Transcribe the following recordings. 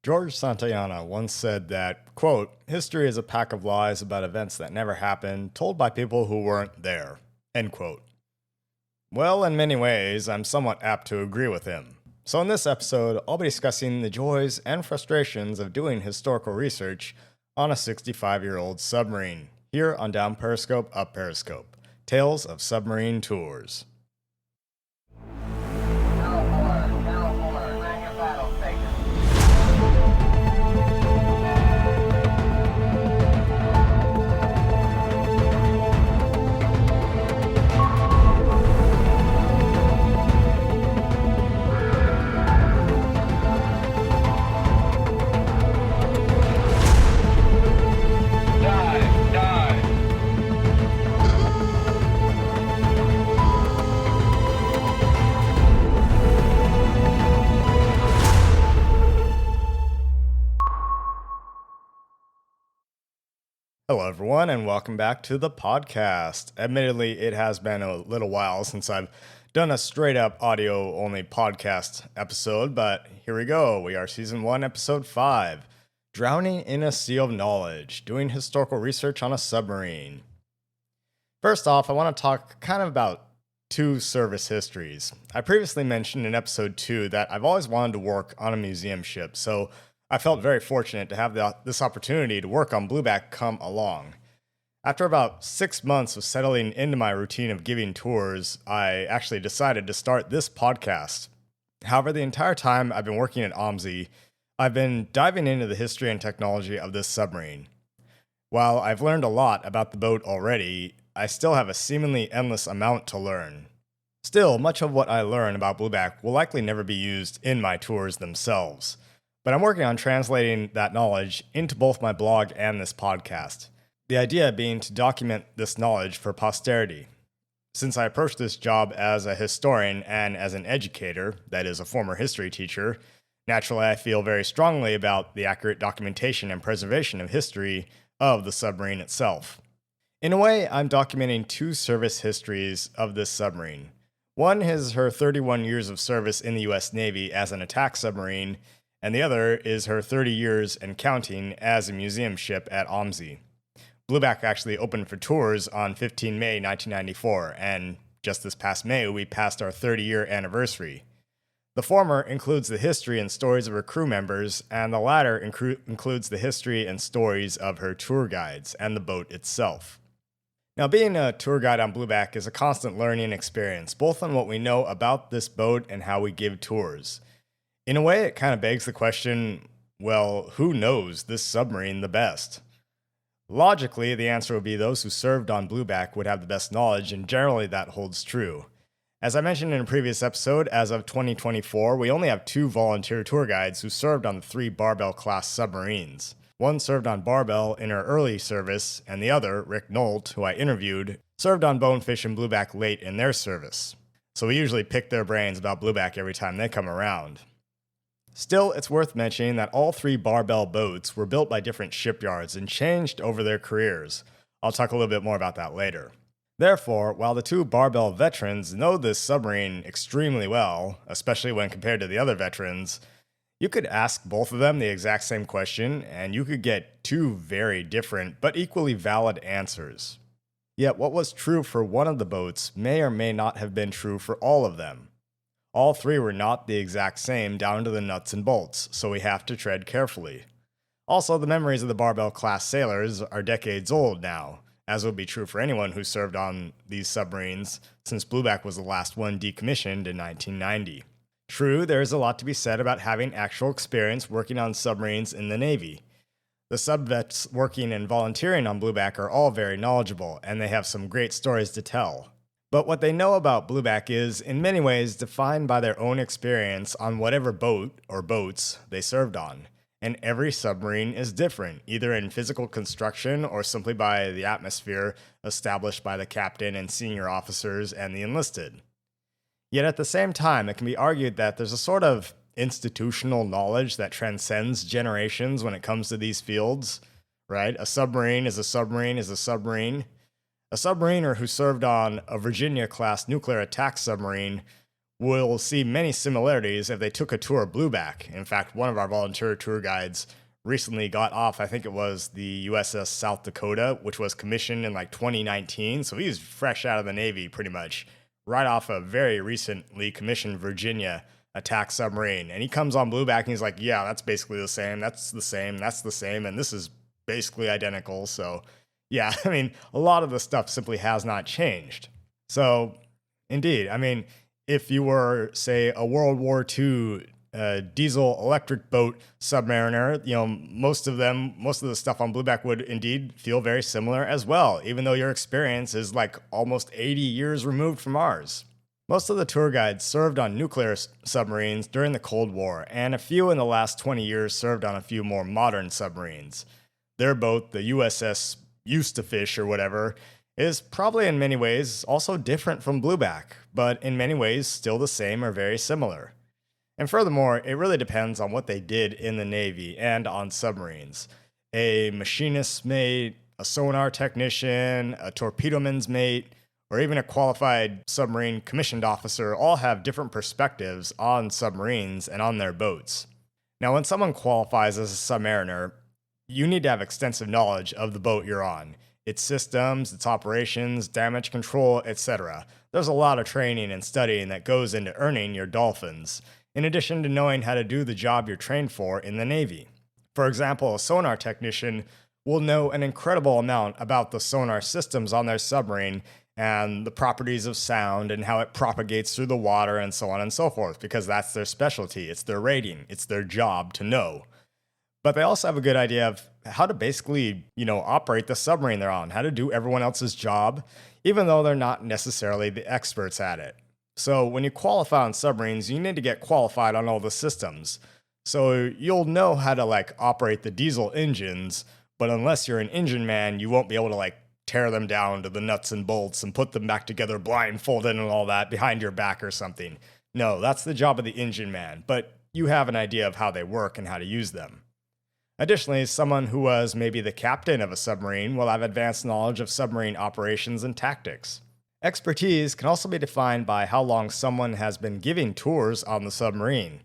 George Santayana once said that, quote, history is a pack of lies about events that never happened, told by people who weren't there, end quote. Well, in many ways, I'm somewhat apt to agree with him. So in this episode, I'll be discussing the joys and frustrations of doing historical research on a 65-year-old submarine, here on Down Periscope, Up Periscope, Tales of Submarine Tours. Hello, everyone, and welcome back to the podcast. Admittedly, it has been a little while since I've done a straight-up audio-only podcast episode, but here we go. We are Season 1, Episode 5, Drowning in a Sea of Knowledge, doing historical research on a submarine. First off, I want to talk kind of about two service histories. I previously mentioned in Episode 2 that I've always wanted to work on a museum ship, so I felt very fortunate to have this opportunity to work on Blueback come along. After about 6 months of settling into my routine of giving tours, I actually decided to start this podcast. However, the entire time I've been working at OMSI, I've been diving into the history and technology of this submarine. While I've learned a lot about the boat already, I still have a seemingly endless amount to learn. Still, much of what I learn about Blueback will likely never be used in my tours themselves. But I'm working on translating that knowledge into both my blog and this podcast. The idea being to document this knowledge for posterity. Since I approach this job as a historian and as an educator, that is, a former history teacher, naturally I feel very strongly about the accurate documentation and preservation of history of the submarine itself. In a way, I'm documenting two service histories of this submarine. One is her 31 years of service in the U.S. Navy as an attack submarine, and the other is her 30 years and counting as a museum ship at OMSI. Blueback actually opened for tours on 15 May 1994, and just this past May, we passed our 30-year anniversary. The former includes the history and stories of her crew members, and the latter includes the history and stories of her tour guides and the boat itself. Now, being a tour guide on Blueback is a constant learning experience, both on what we know about this boat and how we give tours. In a way, it kind of begs the question, well, who knows this submarine the best? Logically, the answer would be those who served on Blueback would have the best knowledge, and generally that holds true. As I mentioned in a previous episode, as of 2024, we only have 2 volunteer tour guides who served on the 3 Barbell-class submarines. One served on Barbell in her early service, and the other, Rick Nolt, who I interviewed, served on Bonefish and Blueback late in their service. So we usually pick their brains about Blueback every time they come around. Still, it's worth mentioning that all 3 Barbell boats were built by different shipyards and changed over their careers. I'll talk a little bit more about that later. Therefore, while the 2 Barbell veterans know this submarine extremely well, especially when compared to the other veterans, you could ask both of them the exact same question, and you could get 2 very different but equally valid answers. Yet what was true for one of the boats may or may not have been true for all of them. All 3 were not the exact same down to the nuts and bolts, so we have to tread carefully. Also, the memories of the Barbell-class sailors are decades old now, as would be true for anyone who served on these submarines, since Blueback was the last one decommissioned in 1990. True, there is a lot to be said about having actual experience working on submarines in the Navy. The subvets working and volunteering on Blueback are all very knowledgeable, and they have some great stories to tell. But what they know about Blueback is, in many ways, defined by their own experience on whatever boat or boats they served on. And every submarine is different, either in physical construction or simply by the atmosphere established by the captain and senior officers and the enlisted. Yet at the same time, it can be argued that there's a sort of institutional knowledge that transcends generations when it comes to these fields, right? A submarine is a submarine is a submarine. A submariner who served on a Virginia-class nuclear attack submarine will see many similarities if they took a tour of Blueback. In fact, one of our volunteer tour guides recently got off, I think it was the USS South Dakota, which was commissioned in like 2019. So he's fresh out of the Navy pretty much, right off a very recently commissioned Virginia attack submarine. And he comes on Blueback and he's like, yeah, that's basically the same. That's the same. That's the same. And this is basically identical. So yeah, I mean, a lot of the stuff simply has not changed. So indeed, I mean, if you were, say, a World War II diesel electric boat submariner, most of the stuff on Blueback would indeed feel very similar as well, even though your experience is like almost 80 years removed from ours. Most of the tour guides served on nuclear submarines during the Cold War, and a few in the last 20 years served on a few more modern submarines. Their boat, the USS Used to Fish or whatever, is probably in many ways also different from Blueback, but in many ways still the same or very similar. And furthermore, it really depends on what they did in the Navy and on submarines. A machinist's mate, a sonar technician, a torpedoman's mate, or even a qualified submarine commissioned officer all have different perspectives on submarines and on their boats. Now, when someone qualifies as a submariner, you need to have extensive knowledge of the boat you're on, its systems, its operations, damage control, etc. There's a lot of training and studying that goes into earning your dolphins, in addition to knowing how to do the job you're trained for in the Navy. For example, a sonar technician will know an incredible amount about the sonar systems on their submarine and the properties of sound and how it propagates through the water and so on and so forth, because that's their specialty, it's their rating, it's their job to know. But they also have a good idea of how to basically, operate the submarine they're on, how to do everyone else's job, even though they're not necessarily the experts at it. So when you qualify on submarines, you need to get qualified on all the systems. So you'll know how to operate the diesel engines, but unless you're an engine man, you won't be able to tear them down to the nuts and bolts and put them back together blindfolded and all that behind your back or something. No, that's the job of the engine man, but you have an idea of how they work and how to use them. Additionally, someone who was maybe the captain of a submarine will have advanced knowledge of submarine operations and tactics. Expertise can also be defined by how long someone has been giving tours on the submarine.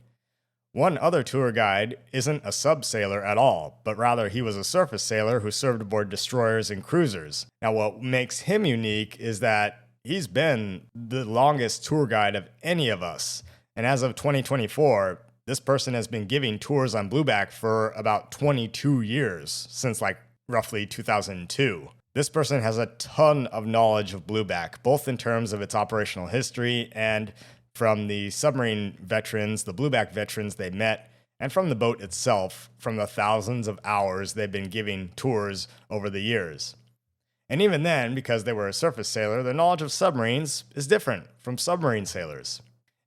One other tour guide isn't a subsailor at all, but rather he was a surface sailor who served aboard destroyers and cruisers. Now, what makes him unique is that he's been the longest tour guide of any of us, and as of 2024, this person has been giving tours on Blueback for about 22 years, since roughly 2002. This person has a ton of knowledge of Blueback, both in terms of its operational history and from the submarine veterans, the Blueback veterans they met, and from the boat itself, from the thousands of hours they've been giving tours over the years. And even then, because they were a surface sailor, their knowledge of submarines is different from submarine sailors.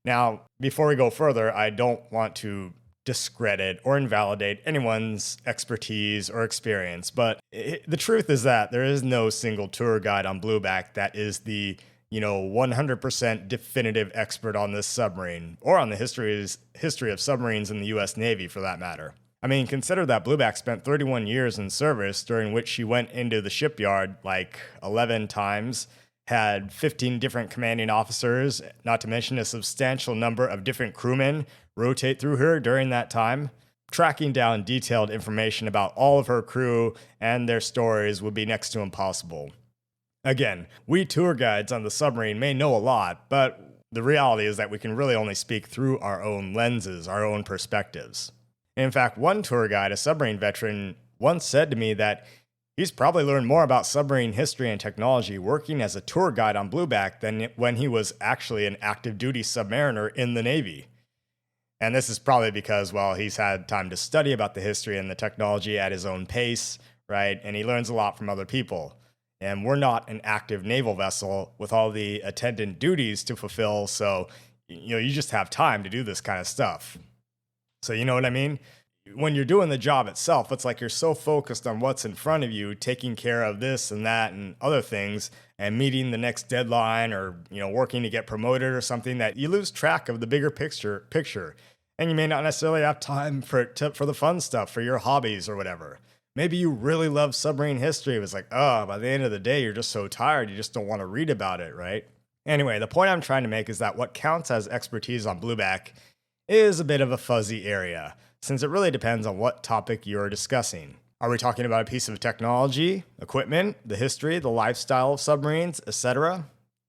Now, before we go further, I don't want to discredit or invalidate anyone's expertise or experience, but the truth is that there is no single tour guide on Blueback that is the 100% definitive expert on this submarine, or on the history of submarines in the US Navy for that matter. I mean, consider that Blueback spent 31 years in service, during which she went into the shipyard 11 times, had 15 different commanding officers, not to mention a substantial number of different crewmen rotate through her during that time. Tracking down detailed information about all of her crew and their stories would be next to impossible. Again, we tour guides on the submarine may know a lot, but the reality is that we can really only speak through our own lenses, our own perspectives. In fact, one tour guide, a submarine veteran, once said to me that he's probably learned more about submarine history and technology working as a tour guide on Blueback than when he was actually an active duty submariner in the Navy. And this is probably because, he's had time to study about the history and the technology at his own pace, right? And he learns a lot from other people. And we're not an active naval vessel with all the attendant duties to fulfill, so you just have time to do this kind of stuff. So you know what I mean? When you're doing the job itself, it's like you're so focused on what's in front of you, taking care of this and that and other things, and meeting the next deadline or working to get promoted or something, that you lose track of the bigger picture. And you may not necessarily have time for the fun stuff, for your hobbies or whatever. Maybe you really love submarine history. It was by the end of the day, you're just so tired, you just don't want to read about it, right? Anyway, the point I'm trying to make is that what counts as expertise on blueback is a bit of a fuzzy area, since it really depends on what topic you're discussing. Are we talking about a piece of technology, equipment, the history, the lifestyle of submarines, etc.?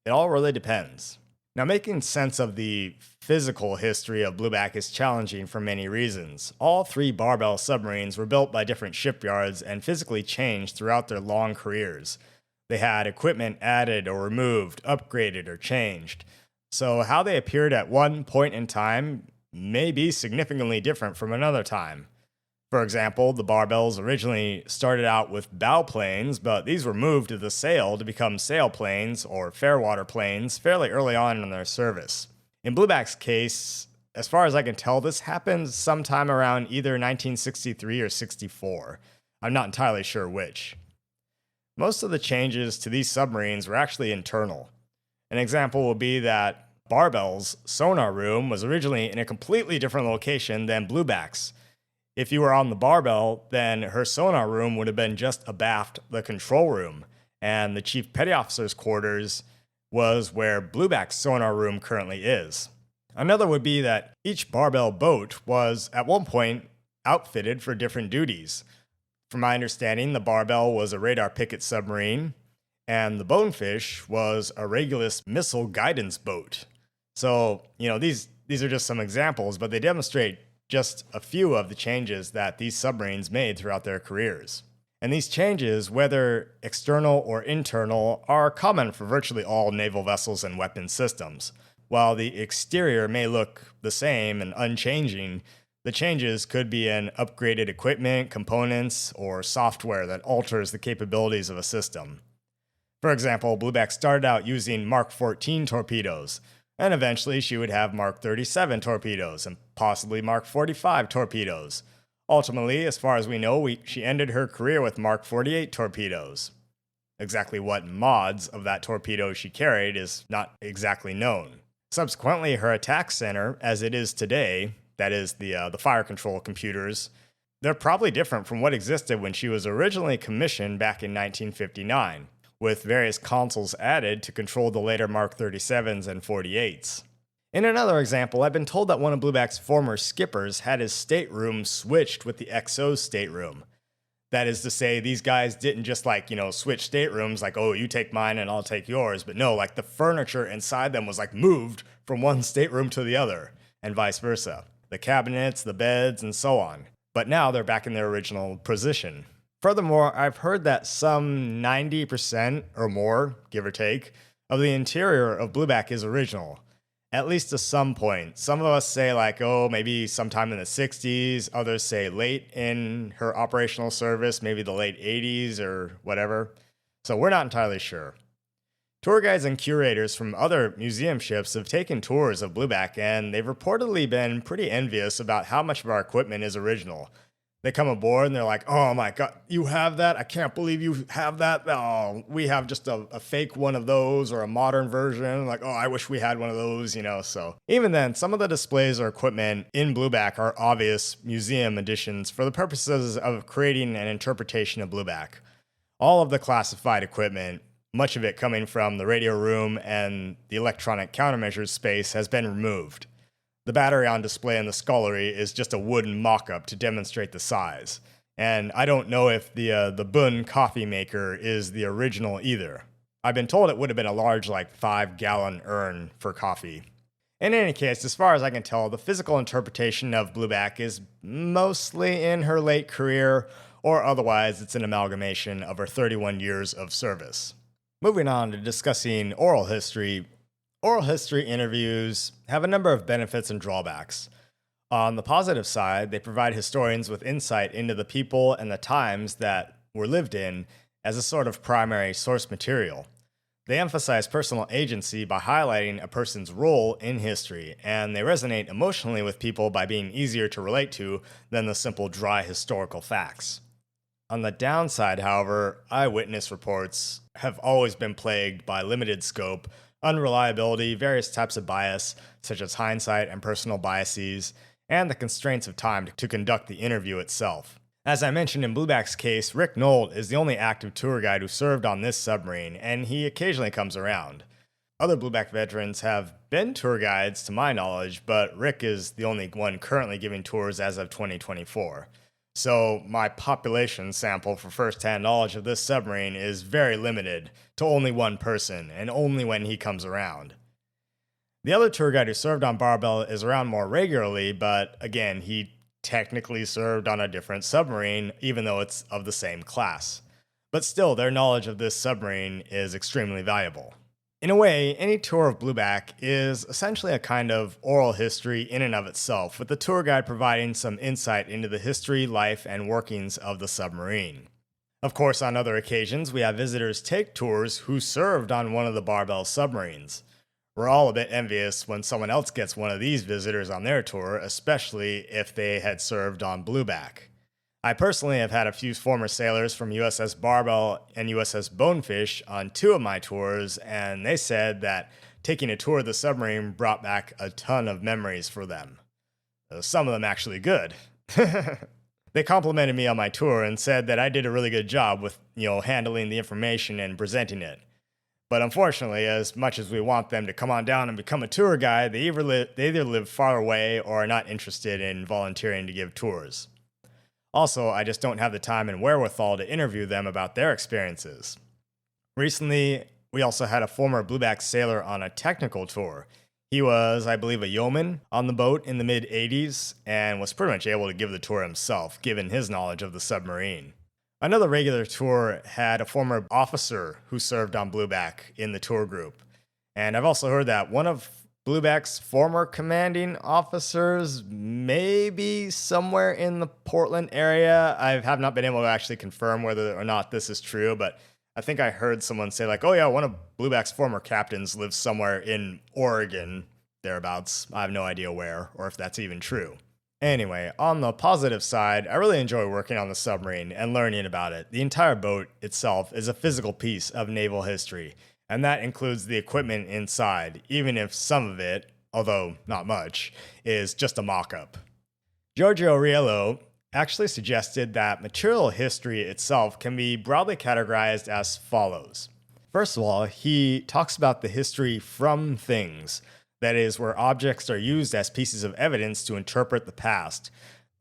It all really depends. Now, making sense of the physical history of blueback is challenging for many reasons. All three barbell submarines were built by different shipyards and physically changed throughout their long careers. They had equipment added or removed, upgraded or changed. So how they appeared at one point in time may be significantly different from another time. For example, the barbells originally started out with bow planes, but these were moved to the sail to become sailplanes or fairwater planes fairly early on in their service. In blueback's case, as far as I can tell, this happened sometime around either 1963 or 64. I'm not entirely sure which. Most of the changes to these submarines were actually internal. An example would be that Barbell's sonar room was originally in a completely different location than Blueback's. If you were on the Barbell, then her sonar room would have been just abaft the control room, and the Chief Petty Officer's quarters was where Blueback's sonar room currently is. Another would be that each Barbell boat was, at one point, outfitted for different duties. From my understanding, the Barbell was a radar picket submarine, and the Bonefish was a Regulus missile guidance boat. So, these are just some examples, but they demonstrate just a few of the changes that these submarines made throughout their careers. And these changes, whether external or internal, are common for virtually all naval vessels and weapon systems. While the exterior may look the same and unchanging, the changes could be in upgraded equipment, components, or software that alters the capabilities of a system. For example, Blueback started out using Mark 14 torpedoes, and eventually she would have Mark 37 torpedoes and possibly Mark 45 torpedoes. Ultimately, as far as we know, she ended her career with Mark 48 torpedoes. Exactly what mods of that torpedo she carried is not exactly known. Subsequently, her attack center, as it is today, that is the fire control computers, they're probably different from what existed when she was originally commissioned back in 1959, with various consoles added to control the later Mark 37s and 48s. In another example, I've been told that one of Blueback's former skippers had his stateroom switched with the XO's stateroom. That is to say, these guys didn't just switch staterooms like, oh, you take mine and I'll take yours, but no, the furniture inside them was moved from one stateroom to the other, and vice versa. The cabinets, the beds, and so on. But now they're back in their original position. Furthermore, I've heard that some 90% or more, give or take, of the interior of Blueback is original. At least to some point. Some of us say maybe sometime in the 60s. Others say late in her operational service, maybe the late 80s or whatever. So we're not entirely sure. Tour guides and curators from other museum ships have taken tours of Blueback, and they've reportedly been pretty envious about how much of our equipment is original. They come aboard and they're like, oh my god, you have that? I can't believe you have that. Oh, we have just a fake one of those or a modern version. Oh, I wish we had one of those, So even then, some of the displays or equipment in Blueback are obvious museum additions for the purposes of creating an interpretation of Blueback. All of the classified equipment, much of it coming from the radio room and the electronic countermeasures space, has been removed. The battery on display in the scullery is just a wooden mock-up to demonstrate the size. And I don't know if the Bunn coffee maker is the original either. I've been told it would have been a large 5-gallon urn for coffee. In any case, as far as I can tell, the physical interpretation of Blueback is mostly in her late career, or otherwise it's an amalgamation of her 31 years of service. Moving on to discussing oral history. Oral history interviews have a number of benefits and drawbacks. On the positive side, they provide historians with insight into the people and the times that were lived in as a sort of primary source material. They emphasize personal agency by highlighting a person's role in history, and they resonate emotionally with people by being easier to relate to than the simple dry historical facts. On the downside, however, eyewitness reports have always been plagued by limited scope, unreliability, various types of bias, such as hindsight and personal biases, and the constraints of time to conduct the interview itself. As I mentioned in Blueback's case, Rick Nolt is the only active tour guide who served on this submarine, and he occasionally comes around. Other blueback veterans have been tour guides to my knowledge, but Rick is the only one currently giving tours as of 2024. So my population sample for first-hand knowledge of this submarine is very limited to only one person, and only when he comes around. The other tour guide who served on Barbell is around more regularly, but again, he technically served on a different submarine, even though it's of the same class. But still, their knowledge of this submarine is extremely valuable. In a way, any tour of blueback is essentially a kind of oral history in and of itself, with the tour guide providing some insight into the history, life, and workings of the submarine. Of course, on other occasions, we have visitors take tours who served on one of the Barbell submarines. We're all a bit envious when someone else gets one of these visitors on their tour, especially if they had served on blueback. I personally have had a few former sailors from USS Barbell and USS Bonefish on 2 of my tours, and they said that taking a tour of the submarine brought back a ton of memories for them. Some of them actually good. They complimented me on my tour and said that I did a really good job with, handling the information and presenting it. But unfortunately, as much as we want them to come on down and become a tour guide, they either live far away or are not interested in volunteering to give tours. Also, I just don't have the time and wherewithal to interview them about their experiences. Recently, we also had a former blueback sailor on a technical tour. He was, I believe, a yeoman on the boat in the mid-'80s and was pretty much able to give the tour himself, given his knowledge of the submarine. Another regular tour had a former officer who served on blueback in the tour group. And I've also heard that one of blueback's former commanding officers may be somewhere in the Portland area. I have not been able to actually confirm whether or not this is true, but I think I heard someone say like, oh yeah, one of blueback's former captains lives somewhere in Oregon, thereabouts. I have no idea where, or if that's even true. Anyway, on the positive side, I really enjoy working on the submarine and learning about it. The entire boat itself is a physical piece of naval history, and that includes the equipment inside, even if some of it, although not much, is just a mock-up. Giorgio Riello actually suggested that material history itself can be broadly categorized as follows. First of all, he talks about the history from things, that is, where objects are used as pieces of evidence to interpret the past.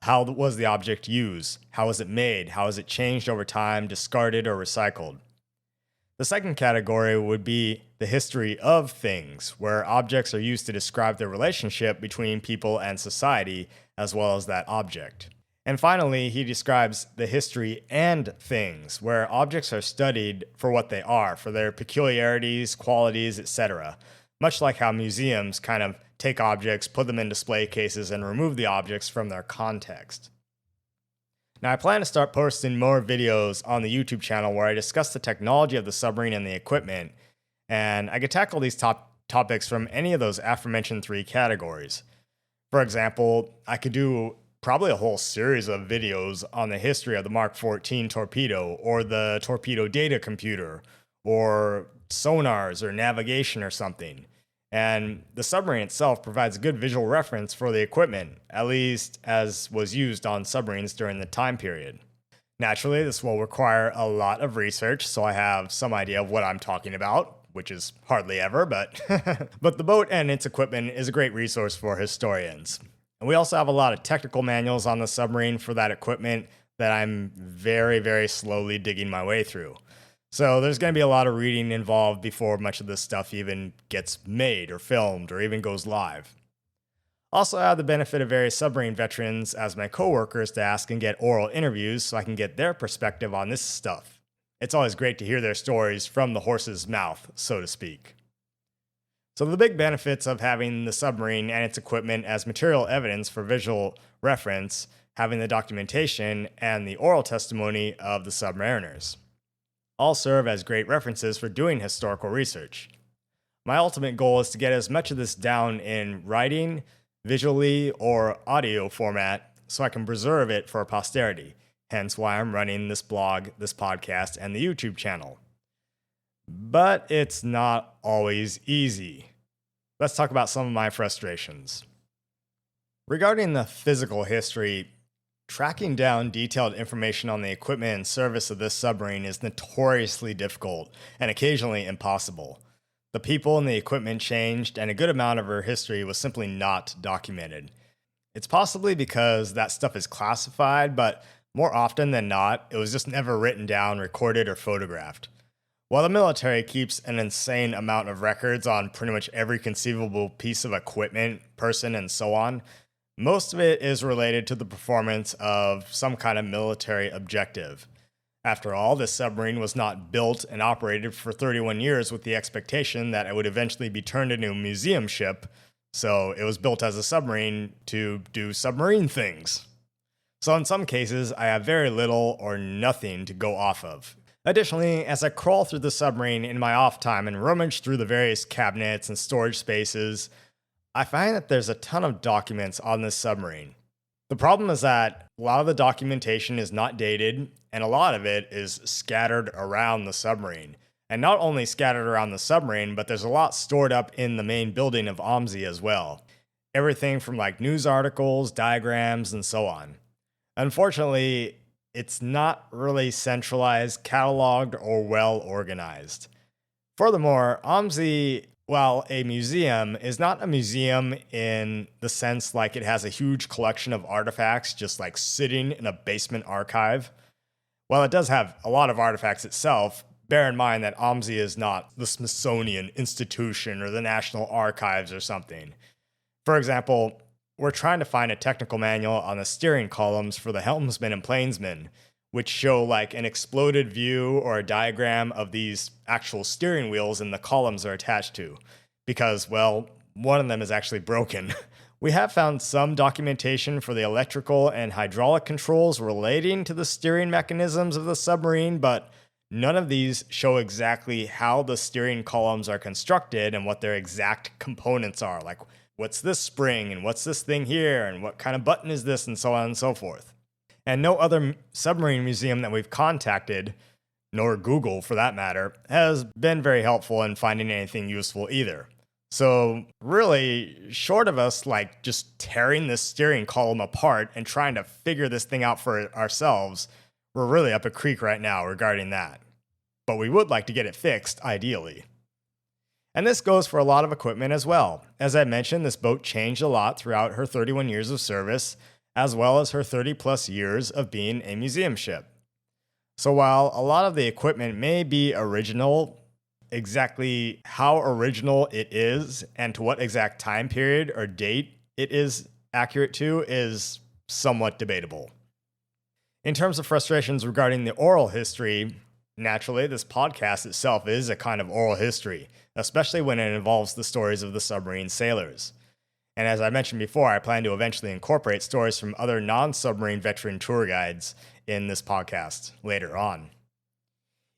How was the object used? How was it made? How has it changed over time, discarded, or recycled? The second category would be the history of things, where objects are used to describe the relationship between people and society, as well as that object. And finally, he describes the history and things, where objects are studied for what they are, for their peculiarities, qualities, etc. Much like how museums kind of take objects, put them in display cases, and remove the objects from their context. Now, I plan to start posting more videos on the YouTube channel where I discuss the technology of the submarine and the equipment, and I could tackle these topics from any of those aforementioned 3 categories. For example, I could do probably a whole series of videos on the history of the Mark 14 torpedo, or the torpedo data computer, or sonars or navigation or something. And the submarine itself provides a good visual reference for the equipment, at least as was used on submarines during the time period. Naturally, this will require a lot of research, so I have some idea of what I'm talking about, which is hardly ever, but but the boat and its equipment is a great resource for historians. And we also have a lot of technical manuals on the submarine for that equipment that I'm very, very slowly digging my way through. So there's going to be a lot of reading involved before much of this stuff even gets made or filmed or even goes live. Also, I have the benefit of various submarine veterans as my coworkers to ask and get oral interviews so I can get their perspective on this stuff. It's always great to hear their stories from the horse's mouth, so to speak. So the big benefits of having the submarine and its equipment as material evidence for visual reference, having the documentation, and the oral testimony of the submariners all serve as great references for doing historical research. My ultimate goal is to get as much of this down in writing, visually, or audio format so I can preserve it for posterity, hence why I'm running this blog, this podcast, and the YouTube channel. But it's not always easy. Let's talk about some of my frustrations. Regarding the physical history, tracking down detailed information on the equipment and service of this submarine is notoriously difficult and occasionally impossible. The people and the equipment changed, and a good amount of her history was simply not documented. It's possibly because that stuff is classified, but more often than not, it was just never written down, recorded, or photographed. While the military keeps an insane amount of records on pretty much every conceivable piece of equipment, person, and so on, most of it is related to the performance of some kind of military objective. After all, this submarine was not built and operated for 31 years with the expectation that it would eventually be turned into a museum ship, so it was built as a submarine to do submarine things. So in some cases, I have very little or nothing to go off of. Additionally, as I crawl through the submarine in my off time and rummage through the various cabinets and storage spaces, I find that there's a ton of documents on this submarine. The problem is that a lot of the documentation is not dated, and a lot of it is scattered around the submarine. And not only scattered around the submarine, but there's a lot stored up in the main building of OMSI as well. Everything from like news articles, diagrams, and so on. Unfortunately, it's not really centralized, cataloged, or well organized. Furthermore, OMSI, while a museum, is not a museum in the sense like it has a huge collection of artifacts just like sitting in a basement archive. While it does have a lot of artifacts itself, bear in mind that OMSI is not the Smithsonian Institution or the National Archives or something. For example, we're trying to find a technical manual on the steering columns for the helmsman and plainsman, which show like an exploded view or a diagram of these actual steering wheels and the columns are attached to, because, well, one of them is actually broken. We have found some documentation for the electrical and hydraulic controls relating to the steering mechanisms of the submarine, but none of these show exactly how the steering columns are constructed and what their exact components are, like what's this spring and what's this thing here and what kind of button is this and so on and so forth. And no other submarine museum that we've contacted, nor Google for that matter, has been very helpful in finding anything useful either. So really, short of us like just tearing this steering column apart and trying to figure this thing out for ourselves, we're really up a creek right now regarding that. But we would like to get it fixed, ideally. And this goes for a lot of equipment as well. As I mentioned, this boat changed a lot throughout her 31 years of service, as well as her 30 plus years of being a museum ship. So while a lot of the equipment may be original, exactly how original it is and to what exact time period or date it is accurate to is somewhat debatable. In terms of frustrations regarding the oral history, naturally, this podcast itself is a kind of oral history, especially when it involves the stories of the submarine sailors. And as I mentioned before, I plan to eventually incorporate stories from other non-submarine veteran tour guides in this podcast later on.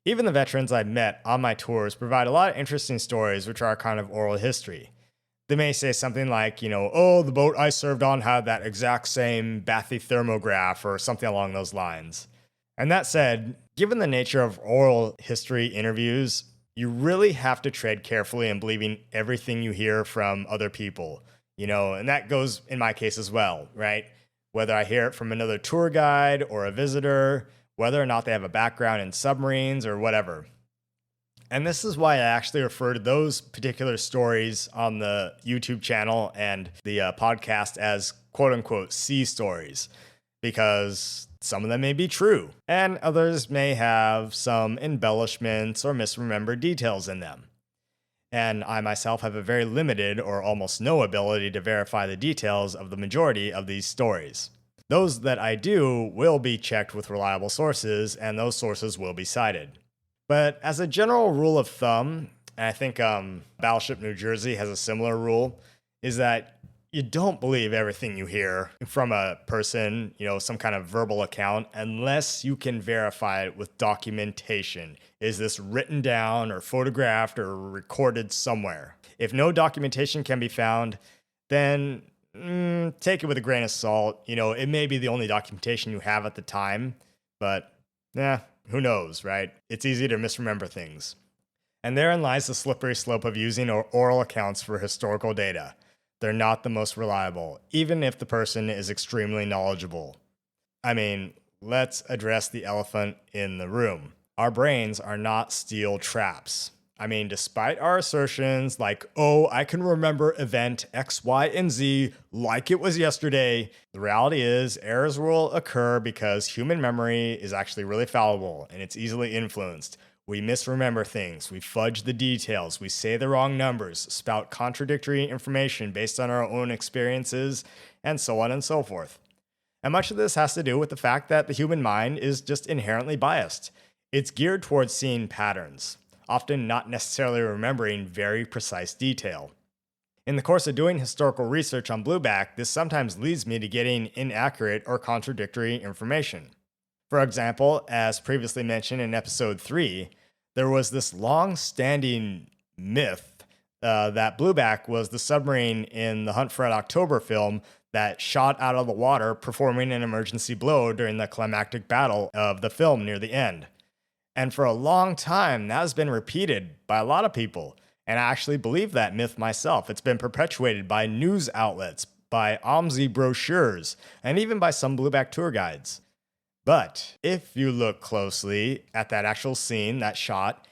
Even the veterans I've met on my tours provide a lot of interesting stories which are kind of oral history. They may say something like, oh, the boat I served on had that exact same bathythermograph or something along those lines. And that said, given the nature of oral history interviews, you really have to tread carefully in believing everything you hear from other people. And that goes in my case as well, right? Whether I hear it from another tour guide or a visitor, whether or not they have a background in submarines or whatever. And this is why I actually refer to those particular stories on the YouTube channel and the podcast as quote unquote sea stories, because some of them may be true and others may have some embellishments or misremembered details in them. And I myself have a very limited or almost no ability to verify the details of the majority of these stories. Those that I do will be checked with reliable sources, and those sources will be cited. But as a general rule of thumb, and I think Battleship New Jersey has a similar rule, is that you don't believe everything you hear from a person, some kind of verbal account, unless you can verify it with documentation. Is this written down or photographed or recorded somewhere? If no documentation can be found, then take it with a grain of salt. It may be the only documentation you have at the time, but who knows, right? It's easy to misremember things. And therein lies the slippery slope of using oral accounts for historical data. They're not the most reliable, even if the person is extremely knowledgeable. I mean, let's address the elephant in the room. Our brains are not steel traps. I mean, despite our assertions like, oh, I can remember event X, Y, and Z like it was yesterday, the reality is errors will occur because human memory is actually really fallible and it's easily influenced. We misremember things, we fudge the details, we say the wrong numbers, spout contradictory information based on our own experiences, and so on and so forth. And much of this has to do with the fact that the human mind is just inherently biased. It's geared towards seeing patterns, often not necessarily remembering very precise detail. In the course of doing historical research on blueback, this sometimes leads me to getting inaccurate or contradictory information. For example, as previously mentioned in episode 3, there was this long-standing myth that blueback was the submarine in the Hunt for Red October film that shot out of the water performing an emergency blow during the climactic battle of the film near the end. And for a long time, that has been repeated by a lot of people. And I actually believe that myth myself. It's been perpetuated by news outlets, by OMSI brochures, and even by some blueback tour guides. But if you look closely at that actual scene, that shot,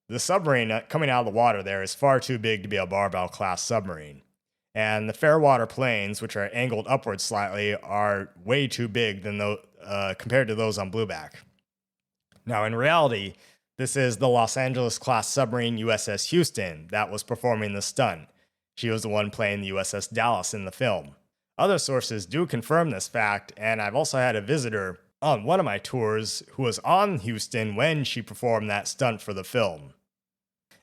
the submarine coming out of the water there is far too big to be a barbell-class submarine. And the Fairwater planes, which are angled upwards slightly, are way too big compared to those on blueback. Now, in reality, this is the Los Angeles-class submarine USS Houston that was performing the stunt. She was the one playing the USS Dallas in the film. Other sources do confirm this fact, and I've also had a visitor on one of my tours who was on Houston when she performed that stunt for the film.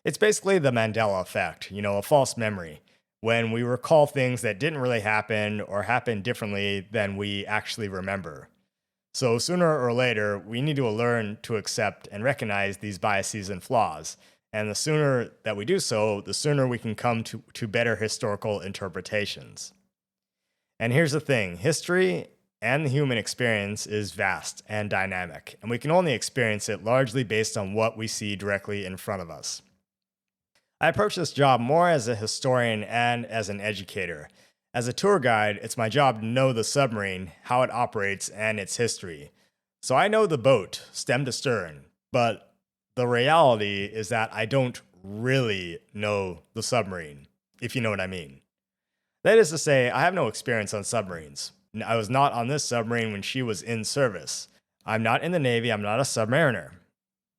It's basically the Mandela effect, a false memory, when we recall things that didn't really happen or happened differently than we actually remember. So sooner or later, we need to learn to accept and recognize these biases and flaws. And the sooner that we do so, the sooner we can come to better historical interpretations. And here's the thing, history and the human experience is vast and dynamic, and we can only experience it largely based on what we see directly in front of us. I approach this job more as a historian and as an educator. As a tour guide, it's my job to know the submarine, how it operates, and its history. So I know the boat, stem to stern, but the reality is that I don't really know the submarine, if you know what I mean. That is to say, I have no experience on submarines. I was not on this submarine when she was in service. I'm not in the Navy, I'm not a submariner.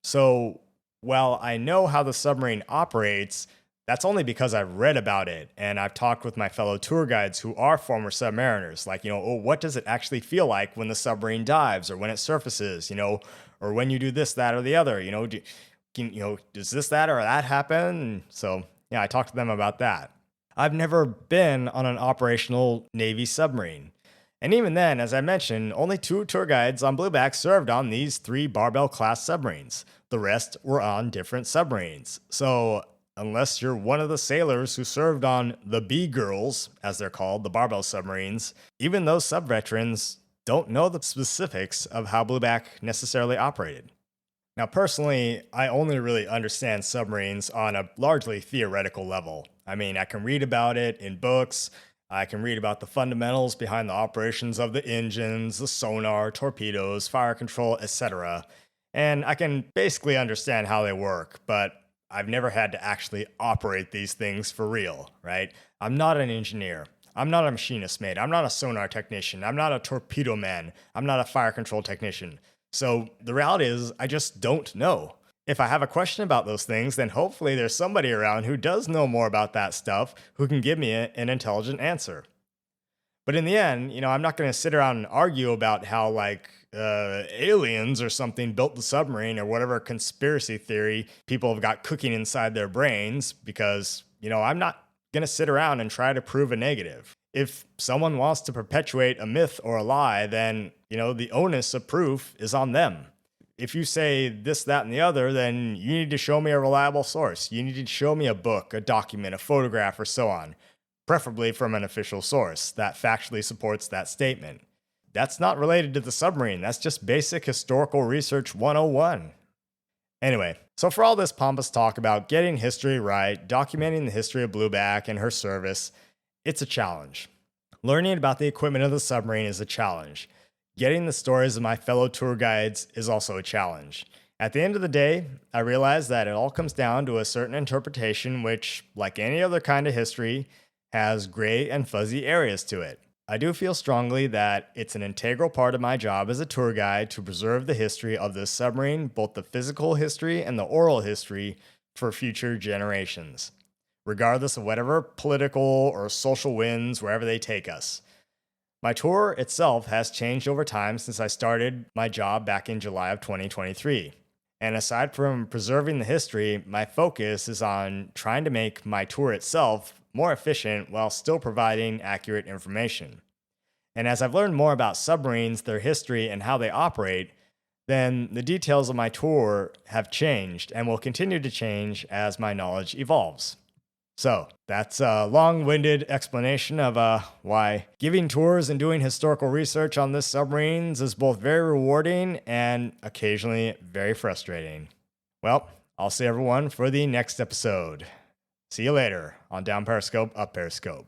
So, while I know how the submarine operates, that's only because I've read about it and I've talked with my fellow tour guides who are former submariners. Like, what does it actually feel like when the submarine dives or when it surfaces, or when you do this, that, or the other, does this, that, or that happen? So, yeah, I talked to them about that. I've never been on an operational Navy submarine. And even then, as I mentioned, only 2 tour guides on blueback served on these 3 barbell-class submarines. The rest were on different submarines. So, unless you're one of the sailors who served on the B-girls, as they're called, the barbell submarines, even those sub-veterans don't know the specifics of how blueback necessarily operated. Now, personally, I only really understand submarines on a largely theoretical level. I mean, I can read about it in books, I can read about the fundamentals behind the operations of the engines, the sonar, torpedoes, fire control, etc. And I can basically understand how they work, but I've never had to actually operate these things for real, right? I'm not an engineer. I'm not a machinist mate. I'm not a sonar technician. I'm not a torpedo man. I'm not a fire control technician. So the reality is, I just don't know. If I have a question about those things, then hopefully there's somebody around who does know more about that stuff who can give me an intelligent answer. But in the end, I'm not going to sit around and argue about how, aliens or something built the submarine or whatever conspiracy theory people have got cooking inside their brains because, I'm not going to sit around and try to prove a negative. If someone wants to perpetuate a myth or a lie, then, the onus of proof is on them. If you say this, that, and the other, then you need to show me a reliable source. You need to show me a book, a document, a photograph, or so on, preferably from an official source that factually supports that statement. That's not related to the submarine. That's just basic historical research 101. Anyway, so for all this pompous talk about getting history right, documenting the history of blueback and her service, it's a challenge. Learning about the equipment of the submarine is a challenge. Getting the stories of my fellow tour guides is also a challenge. At the end of the day, I realize that it all comes down to a certain interpretation, which, like any other kind of history, has gray and fuzzy areas to it. I do feel strongly that it's an integral part of my job as a tour guide to preserve the history of this submarine, both the physical history and the oral history, for future generations, regardless of whatever political or social winds wherever they take us. My tour itself has changed over time since I started my job back in July of 2023. And aside from preserving the history, my focus is on trying to make my tour itself more efficient while still providing accurate information. And as I've learned more about submarines, their history, and how they operate, then the details of my tour have changed and will continue to change as my knowledge evolves. So that's a long-winded explanation of why giving tours and doing historical research on this submarines is both very rewarding and occasionally very frustrating. Well, I'll see everyone for the next episode. See you later on Down Periscope, Up Periscope.